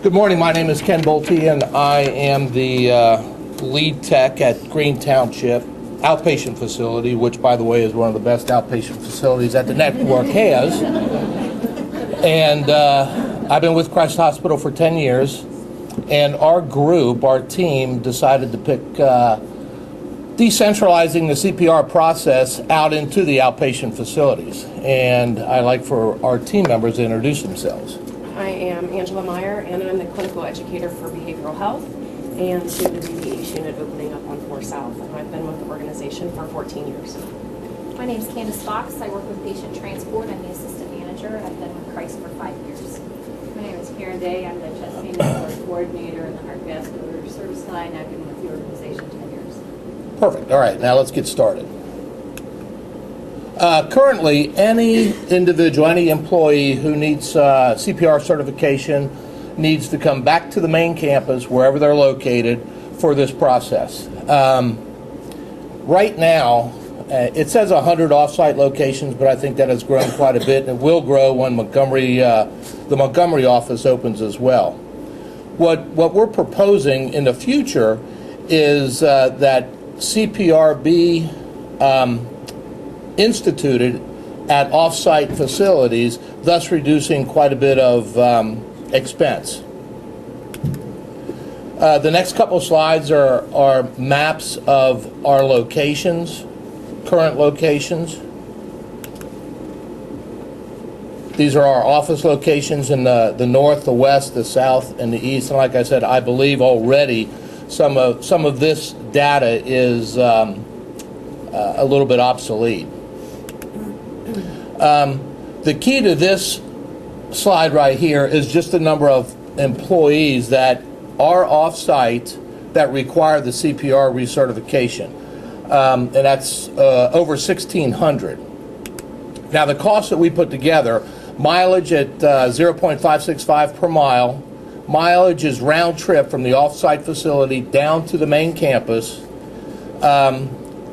Good morning. My name is Ken Bolte, and I am the lead tech at Green Township Outpatient Facility, which, by the way, is one of the best outpatient facilities that the network has. And I've been with Christ Hospital for 10 years, and our group, our team, decided to pick decentralizing the CPR process out into the outpatient facilities. And I'd like for our team members to introduce themselves. I am Angela Meyer, and I'm the clinical educator for behavioral health and soon to be the ACE unit opening up on 4 South. And I've been with the organization for 14 years. My name is Candace Fox. I work with patient transport. I'm the assistant manager. I've been with Christ for 5 years. My name is Karen Day. I'm the chest pain network coordinator in the heart vascular service line. I've been with the organization 10 years. Perfect. All right, now let's get started. Currently, any individual, any employee who needs CPR certification needs to come back to the main campus, wherever they're located, for this process. Right now, it says 100 off-site locations, but I think that has grown quite a bit, and it will grow when the Montgomery office opens as well. What we're proposing in the future is that CPR be instituted at off-site facilities, thus reducing quite a bit of expense. The next couple slides are maps of our locations, current locations. These are our office locations in the north, the west, the south, and the east. And like I said, I believe already some of this data is a little bit obsolete. The key to this slide right here is just the number of employees that are off-site that require the CPR recertification, and that's over 1,600. Now, the cost that we put together, mileage at 0.565 per mile. Mileage is round trip from the off-site facility down to the main campus.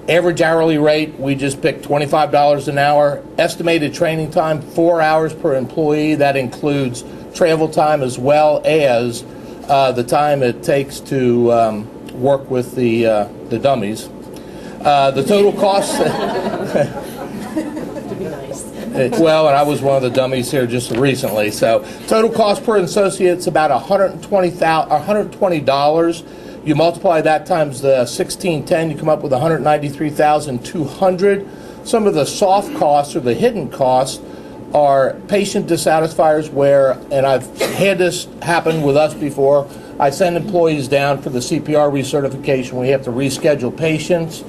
Average hourly rate, we just picked $25 an hour. Estimated training time, 4 hours per employee. That includes travel time as well as the time it takes to work with the dummies. The total cost... Well, and I was one of the dummies here just recently. So total cost per associate's about $120. You multiply that times the 1610, you come up with $193,200. Some of the soft costs or the hidden costs are patient dissatisfiers where, and I've had this happen with us before, I send employees down for the CPR recertification. We have to reschedule patients.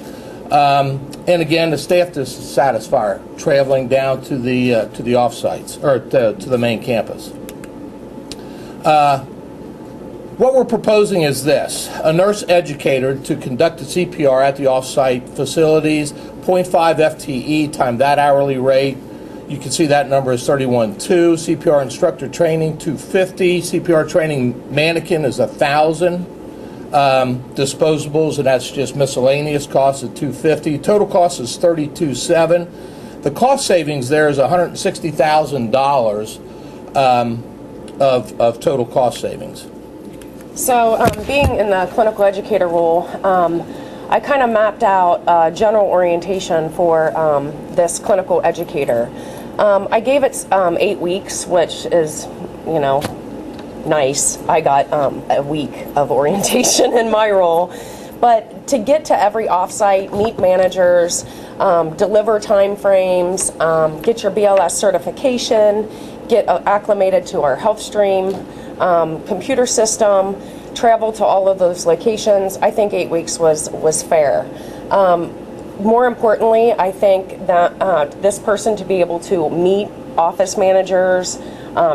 And again, the staff dissatisfier, traveling down to the offsites, or to the main campus. What we're proposing is this: a nurse educator to conduct the CPR at the off-site facilities, 0.5 FTE times that hourly rate. You can see that number is 31.2. CPR instructor training, $250. CPR training mannequin is $1,000. Disposables, and that's just miscellaneous costs at $250. Total cost is $32,700. The cost savings there is $160,000 of total cost savings. So being in the clinical educator role, I kind of mapped out general orientation for this clinical educator. I gave it 8 weeks, which is, nice. I got a week of orientation in my role. But to get to every offsite, meet managers, deliver time frames, get your BLS certification, get acclimated to our health stream, computer system, travel to all of those locations, I think 8 weeks was fair. More importantly, I think that this person to be able to meet office managers,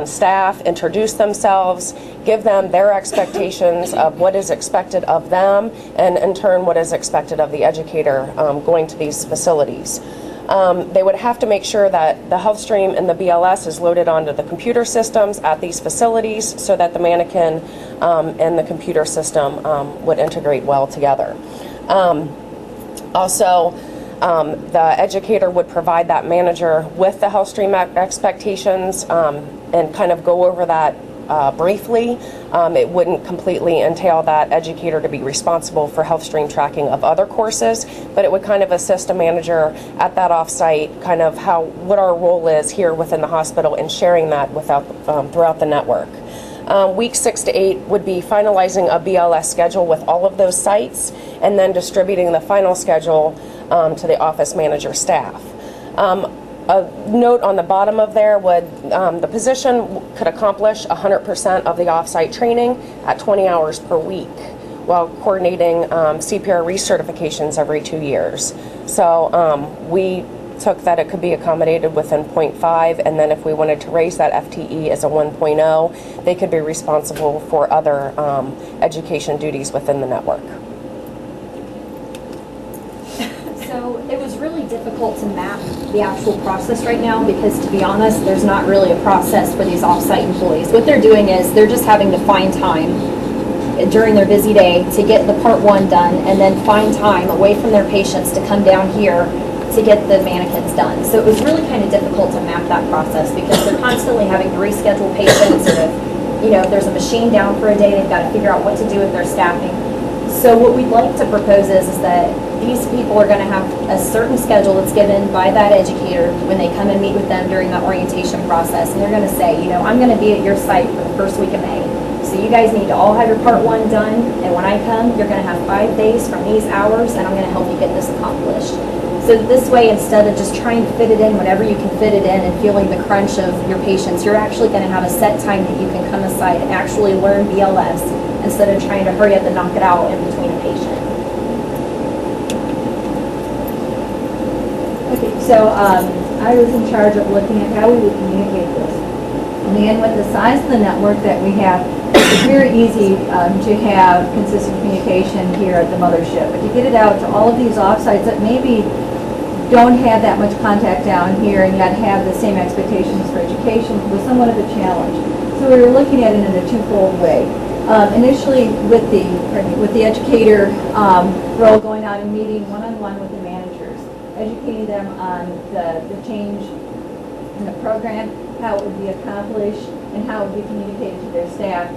staff, introduce themselves, give them their expectations of what is expected of them, and in turn what is expected of the educator going to these facilities. They would have to make sure that the health stream and the BLS is loaded onto the computer systems at these facilities so that the mannequin and the computer system would integrate well together. Also, the educator would provide that manager with the health stream expectations and kind of go over that briefly. It wouldn't completely entail that educator to be responsible for health stream tracking of other courses, but it would kind of assist a manager at that offsite, kind of what our role is here within the hospital and sharing that throughout the network. Week 6 to 8 would be finalizing a BLS schedule with all of those sites and then distributing the final schedule to the office manager staff. A note on the bottom of there would the position could accomplish 100% of the offsite training at 20 hours per week while coordinating CPR recertifications every 2 years. So we took that it could be accommodated within 0.5, and then if we wanted to raise that FTE as a 1.0, they could be responsible for other education duties within the network. So it was really difficult to map the actual process right now because, to be honest, there's not really a process for these off-site employees. What they're doing is they're just having to find time during their busy day to get the Part 1 done and then find time away from their patients to come down here to get the mannequins done. So it was really kind of difficult to map that process because they're constantly having to reschedule patients, or if there's a machine down for a day, they've got to figure out what to do with their staffing. So what we'd like to propose is that these people are going to have a certain schedule that's given by that educator when they come and meet with them during the orientation process, and they're going to say, I'm going to be at your site for the first week of May. So you guys need to all have your Part 1 done, and when I come, you're going to have 5 days from these hours, and I'm going to help you get this accomplished. So this way, instead of just trying to fit it in whenever you can fit it in and feeling the crunch of your patients, you're actually going to have a set time that you can come aside and actually learn BLS instead of trying to hurry up and knock it out in between a patient. Okay, so I was in charge of looking at how we would communicate this. And with the size of the network that we have, it's very easy to have consistent communication here at the mothership. But to get it out to all of these offsites that maybe don't have that much contact down here and yet have the same expectations for education was somewhat of a challenge. So we were looking at it in a twofold way. Initially with the educator role, going out and meeting one-on-one with the managers, educating them on the change in the program, how it would be accomplished, and how it would be communicated to their staff.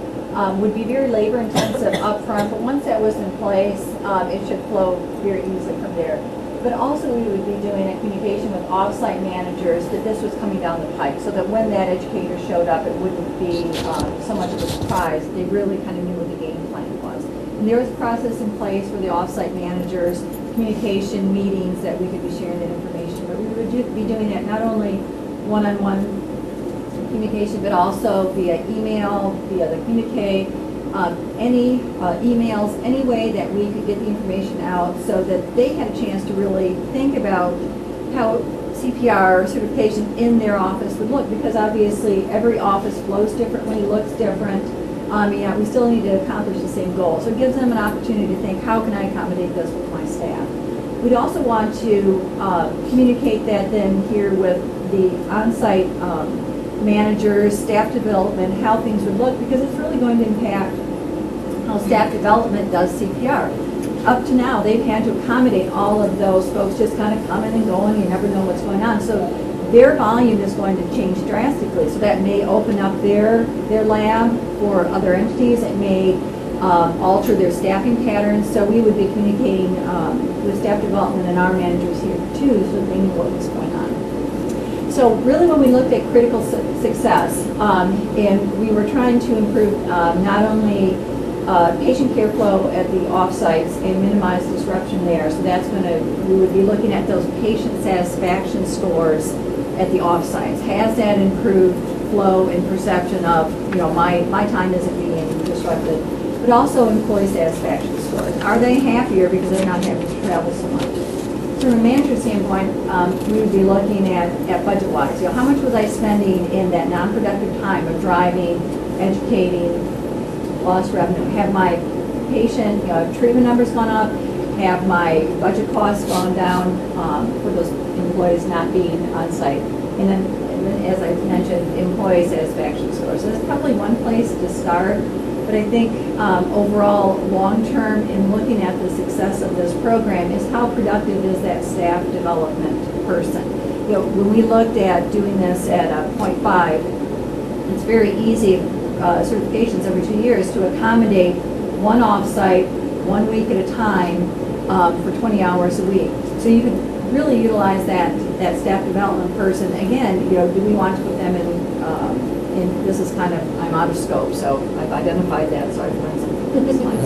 Would be very labor intensive up front, but once that was in place, it should flow very easily from there. But also we would be doing a communication with off-site managers that this was coming down the pike, so that when that educator showed up, it wouldn't be so much of a surprise. They really kind of knew what the game plan was. And there was a process in place for the off-site managers, communication meetings that we could be sharing that information, but we would be doing that not only one-on-one communication, but also via email, via the communique, any emails, any way that we could get the information out so that they had a chance to really think about how CPR certification in their office would look, because obviously every office flows differently, looks different. We still need to accomplish the same goal. So it gives them an opportunity to think, how can I accommodate this with my staff? We'd also want to communicate that then here with the on-site managers, staff development, how things would look, because it's really going to impact how staff development does CPR. Up to now, they've had to accommodate all of those folks just kind of coming and going. You never know what's going on. So their volume is going to change drastically. So that may open up their lab for other entities. It may alter their staffing patterns. So we would be communicating with staff development and our managers here too, so they know what was going on. So really when we looked at critical success, and we were trying to improve not only patient care flow at the off-sites and minimize disruption there. So that's we would be looking at those patient satisfaction scores at the off-sites. Has that improved flow and perception of, my time isn't being disrupted? But also employee satisfaction scores. Are they happier because they're not having to travel so much? From a manager standpoint, we would be looking at budget-wise. How much was I spending in that non-productive time of driving, educating, lost revenue? Have my patient treatment numbers gone up? Have my budget costs gone down for those employees not being on site? And then, as I mentioned, employee satisfaction scores. So that's probably one place to start. But I think overall, long-term, in looking at the success of this program, is how productive is that staff development person? When we looked at doing this at 0.5, it's very easy certifications every 2 years to accommodate one off-site, 1 week at a time, for 20 hours a week. So you could really utilize that staff development person. Again, do we want to put them in this is kind of, I'm out of scope, so I've identified that, so I've learned something from this line.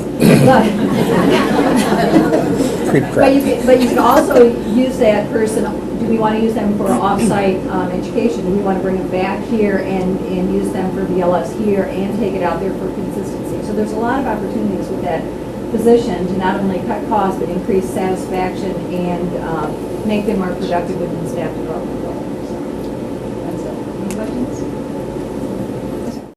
But you could also use that person. Do we want to use them for off-site education? Do we want to bring them back here and use them for BLS here and take it out there for consistency? So there's a lot of opportunities with that position to not only cut costs but increase satisfaction and make them more productive within staff development.